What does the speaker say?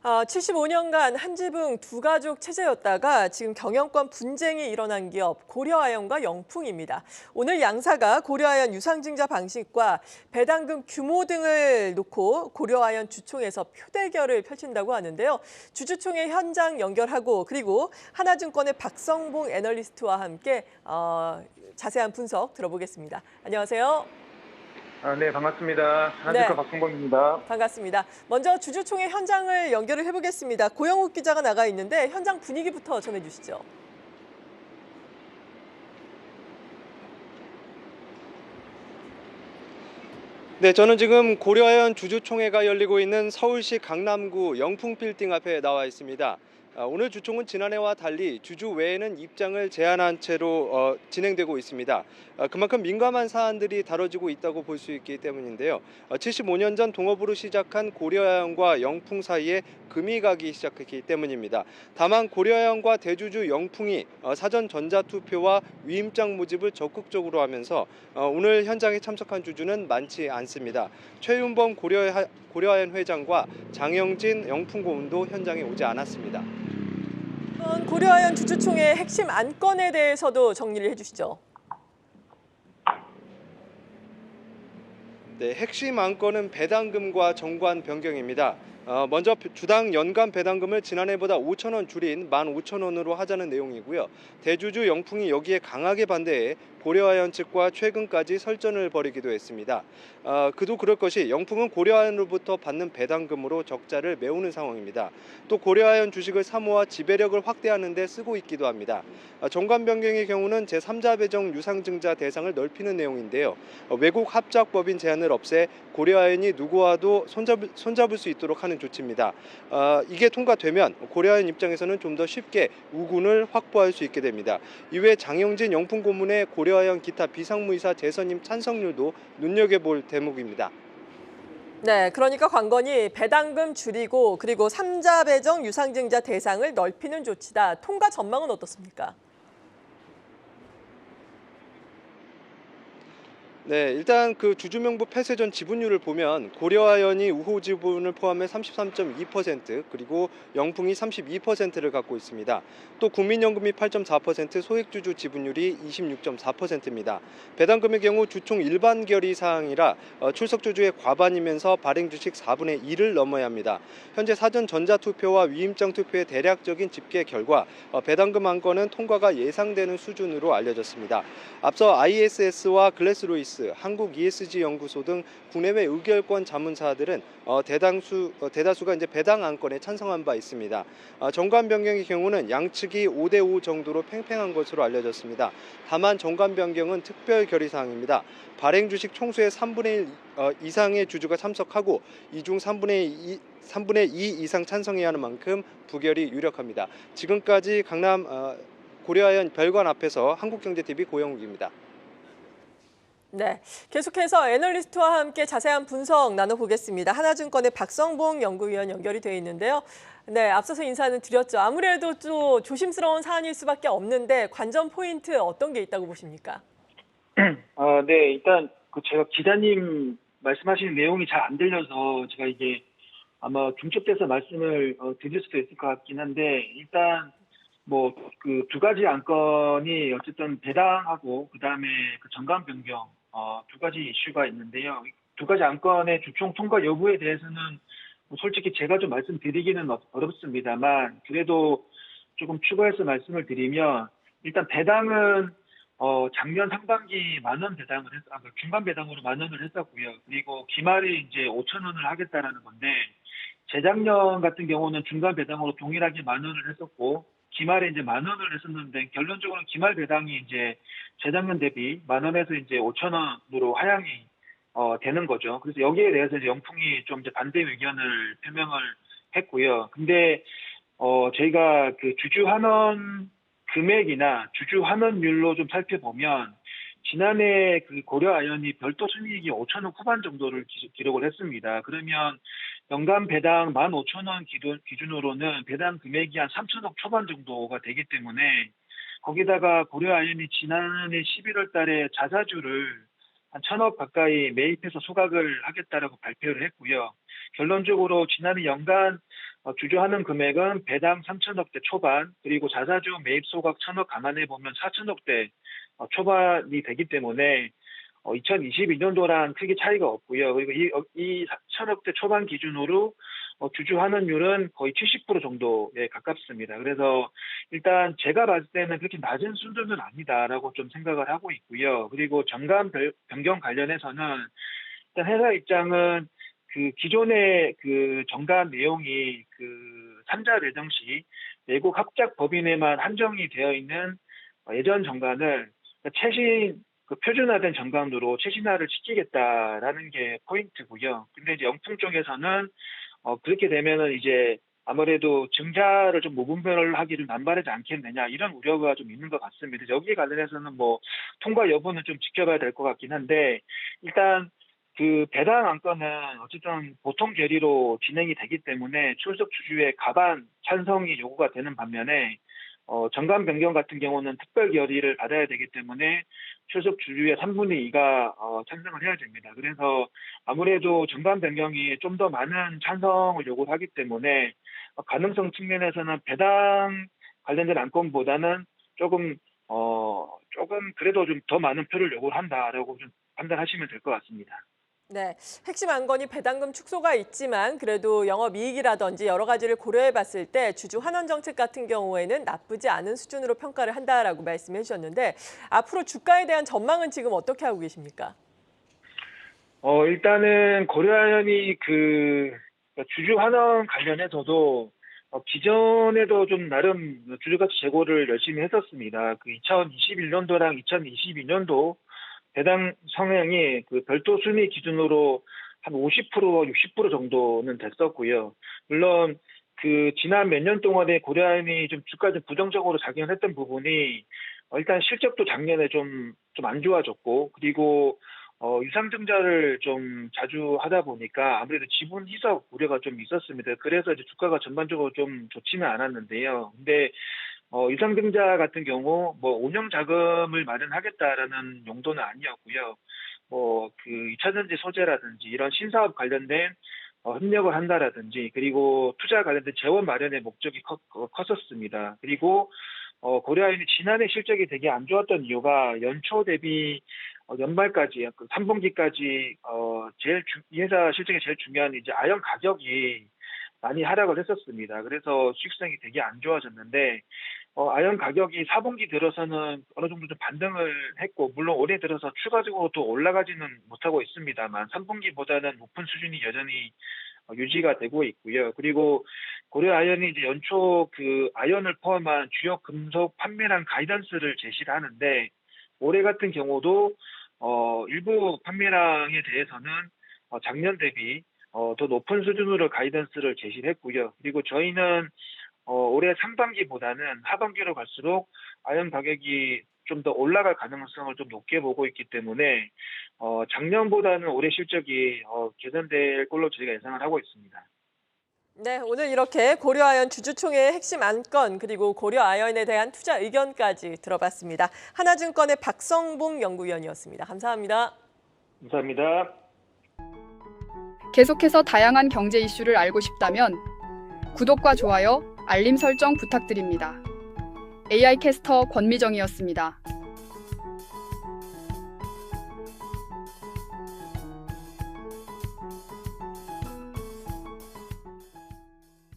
75년간 한 지붕 두 가족 체제였다가 지금 경영권 분쟁이 일어난 기업 고려아연과 영풍입니다. 오늘 양사가 고려아연 유상증자 방식과 배당금 규모 등을 놓고 고려아연 주총에서 표대결을 펼친다고 하는데요. 주주총회 현장 연결하고 그리고 하나증권의 박성봉 애널리스트와 함께 자세한 분석 들어보겠습니다. 안녕하세요. 네, 반갑습니다. 하나증권 네. 박성범입니다. 반갑습니다. 먼저 주주총회 현장을 연결을 해보겠습니다. 고영욱 기자가 나가 있는데 현장 분위기부터 전해주시죠. 네, 저는 지금 고려아연 주주총회가 열리고 있는 서울시 강남구 영풍빌딩 앞에 나와 있습니다. 오늘 주총은 지난해와 달리 주주 외에는 입장을 제한한 채로 진행되고 있습니다. 그만큼 민감한 사안들이 다뤄지고 있다고 볼 수 있기 때문인데요. 75년 전 동업으로 시작한 고려아연과 영풍 사이에 금이 가기 시작했기 때문입니다. 다만 고려아연과 대주주 영풍이 사전 전자투표와 위임장 모집을 적극적으로 하면서 오늘 현장에 참석한 주주는 많지 않습니다. 최윤범 고려아연 회장과 장영진 영풍 고문도 현장에 오지 않았습니다. 고려아연 주주총회 핵심 안건에 대해서도 정리를 해주시죠. 네, 핵심 안건은 배당금과 정관 변경입니다. 먼저 주당 연간 배당금을 지난해보다 5,000원 줄인 15,000원으로 하자는 내용이고요. 대주주 영풍이 여기에 강하게 반대해 고려아연 측과 최근까지 설전을 벌이기도 했습니다. 그도 그럴 것이 영풍은 고려아연으로부터 받는 배당금으로 적자를 메우는 상황입니다. 또 고려아연 주식을 사모아 지배력을 확대하는 데 쓰고 있기도 합니다. 정관 변경의 경우는 제3자 배정 유상증자 대상을 넓히는 내용인데요. 외국 합작법인 제한을 없애 고려아연이 누구와도 손잡을 수 있도록 하는 조치입니다. 이게 통과되면 고려아연 입장에서는 좀 더 쉽게 우군을 확보할 수 있게 됩니다. 이외에 장영진 영풍 고문의 고려아연 기타 비상무이사 재선임 찬성률도 눈여겨볼 대목입니다. 네, 그러니까 관건이 배당금 줄이고 그리고 3자 배정 유상증자 대상을 넓히는 조치다. 통과 전망은 어떻습니까? 네, 일단 그 주주명부 폐쇄 전 지분율을 보면 고려아연이 우호 지분을 포함해 33.2%, 그리고 영풍이 32%를 갖고 있습니다. 또 국민연금이 8.4%, 소액주주 지분율이 26.4%입니다. 배당금의 경우 주총 일반 결의 사항이라 출석 주주의 과반이면서 발행 주식 4분의 1을 넘어야 합니다. 현재 사전 전자투표와 위임장 투표의 대략적인 집계 결과 배당금 안건은 통과가 예상되는 수준으로 알려졌습니다. 앞서 ISS와 글래스로이스, 한국 ESG 연구소 등 국내외 의결권 자문사들은 대다수가 이제 배당 안건에 찬성한 바 있습니다. 정관 변경의 경우는 양측이 5대5 정도로 팽팽한 것으로 알려졌습니다. 다만 정관 변경은 특별 결의 사항입니다. 발행 주식 총수의 3분의 1 이상의 주주가 참석하고 이 중 3분의 2 이상 찬성해야 하는 만큼 부결이 유력합니다. 지금까지 강남 고려아연 별관 앞에서 한국경제TV 고영욱입니다. 네, 계속해서 애널리스트와 함께 자세한 분석 나눠보겠습니다. 하나증권의 박성봉 연구위원 연결이 되어 있는데요. 네, 앞서서 인사는 드렸죠. 아무래도 또 조심스러운 사안일 수밖에 없는데 관전 포인트 어떤 게 있다고 보십니까? 네, 일단 제가 기자님 말씀하시는 내용이 잘 안 들려서 제가 이게 아마 중첩돼서 말씀을 드릴 수도 있을 것 같긴 한데, 일단 뭐 그 두 가지 안건이 어쨌든 배당하고 그다음에 그 정관 변경 두 가지 이슈가 있는데요. 두 가지 안건의 주총 통과 여부에 대해서는 뭐 솔직히 제가 좀 말씀드리기는 어렵습니다만, 그래도 조금 추가해서 말씀을 드리면, 일단 배당은 작년 상반기 10,000원 배당을 중간 배당으로 10,000원을 했었고요. 그리고 기말에 이제 5,000원을 하겠다라는 건데, 재작년 같은 경우는 중간 배당으로 동일하게 10,000원을 했었고, 기말에 이제 10,000원을 했었는데, 결론적으로는 기말 배당이 이제 재작년 대비 10,000원에서 이제 5,000원으로 하향이 되는 거죠. 그래서 여기에 대해서 이제 영풍이 좀 이제 반대 의견을 표명을 했고요. 근데 저희가 그 주주 환원 금액이나 주주 환원율로 좀 살펴보면, 지난해 그 고려아연이 별도 순이익이 5,000원 후반 정도를 기록을 했습니다. 그러면 연간 배당 15,000원 기준으로는 배당 금액이 한 3,000억 초반 정도가 되기 때문에, 거기다가 고려아연이 지난해 11월 달에 자사주를 한 1,000억 가까이 매입해서 소각을 하겠다라고 발표를 했고요. 결론적으로 지난해 연간 주주하는 금액은 배당 3천억대 초반, 그리고 자사주 매입 소각 1천억 감안해 보면 4천억대 초반이 되기 때문에 2022년도랑 크게 차이가 없고요. 그리고 이 4천억대 초반 기준으로 주주 환원율은 거의 70% 정도에 가깝습니다. 그래서 일단 제가 봤을 때는 그렇게 낮은 수준은 아니다라고 좀 생각을 하고 있고요. 그리고 정관 변경 관련해서는 일단 회사 입장은 그 기존의 그 정관 내용이 그 3자 배정 시 외국 합작 법인에만 한정이 되어 있는 예전 정관을 최신 그 표준화된 정관으로 최신화를 시키겠다라는 게 포인트고요. 근데 이제 영풍 쪽에서는 그렇게 되면은 이제 아무래도 증자를 좀 무분별로 하기 좀 난발하지 않겠느냐 이런 우려가 좀 있는 것 같습니다. 여기에 관련해서는 뭐 통과 여부는 좀 지켜봐야 될 것 같긴 한데 일단 그 배당 안건은 어쨌든 보통 결의로 진행이 되기 때문에 출석 주주의 가반 찬성이 요구가 되는 반면에 정관 변경 같은 경우는 특별 결의를 받아야 되기 때문에 출석 주주의 3분의 2가 찬성을 해야 됩니다. 그래서 아무래도 정관 변경이 좀 더 많은 찬성을 요구하기 때문에 가능성 측면에서는 배당 관련된 안건보다는 조금 그래도 좀 더 많은 표를 요구를 한다라고 좀 판단하시면 될 것 같습니다. 네, 핵심 안건이 배당금 축소가 있지만 그래도 영업이익이라든지 여러 가지를 고려해 봤을 때 주주 환원 정책 같은 경우에는 나쁘지 않은 수준으로 평가를 한다라고 말씀해 주셨는데 앞으로 주가에 대한 전망은 지금 어떻게 하고 계십니까? 일단은 고려아연이 그 주주 환원 관련해서도 기존에도 좀 나름 주주가치 제고를 열심히 했었습니다. 그 2021년도랑 2022년도 배당 성향이 그 별도 순위 기준으로 한 50%, 60% 정도는 됐었고요. 물론 그 지난 몇 년 동안에 고려아연이 좀 주가 좀 부정적으로 작용했던 부분이 일단 실적도 작년에 좀 안 좋아졌고 그리고 유상증자를 좀 자주 하다 보니까 아무래도 지분 희석 우려가 좀 있었습니다. 그래서 이제 주가가 전반적으로 좀 좋지는 않았는데요. 근데 유상증자 같은 경우 뭐 운영 자금을 마련하겠다라는 용도는 아니었고요. 뭐 그 2차전지 소재라든지 이런 신사업 관련된 협력을 한다라든지 그리고 투자 관련된 재원 마련의 목적이 컸었습니다. 그리고 고려아연이 지난해 실적이 되게 안 좋았던 이유가 연초 대비 연말까지 그 3분기까지 이 회사 실적이 제일 중요한 이제 아연 가격이 많이 하락을 했었습니다. 그래서 수익성이 되게 안 좋아졌는데 아연 가격이 4분기 들어서는 어느 정도 좀 반등을 했고 물론 올해 들어서 추가적으로 또 올라가지는 못하고 있습니다만 3분기보다는 높은 수준이 여전히 유지가 되고 있고요. 그리고 고려아연이 이제 연초 그 아연을 포함한 주요 금속 판매량 가이던스를 제시를 하는데 올해 같은 경우도 일부 판매량에 대해서는 작년 대비 더 높은 수준으로 가이던스를 제시를 했고요. 그리고 저희는 올해 상반기보다는 하반기로 갈수록 아연 가격이 좀 더 올라갈 가능성을 좀 높게 보고 있기 때문에 작년보다는 올해 실적이 개선될 걸로 저희가 예상을 하고 있습니다. 네, 오늘 이렇게 고려아연 주주총회의 핵심 안건 그리고 고려아연에 대한 투자 의견까지 들어봤습니다. 하나증권의 박성봉 연구위원이었습니다. 감사합니다. 감사합니다. 계속해서 다양한 경제 이슈를 알고 싶다면 구독과 좋아요, 알림 설정 부탁드립니다. AI 캐스터 권미정이었습니다.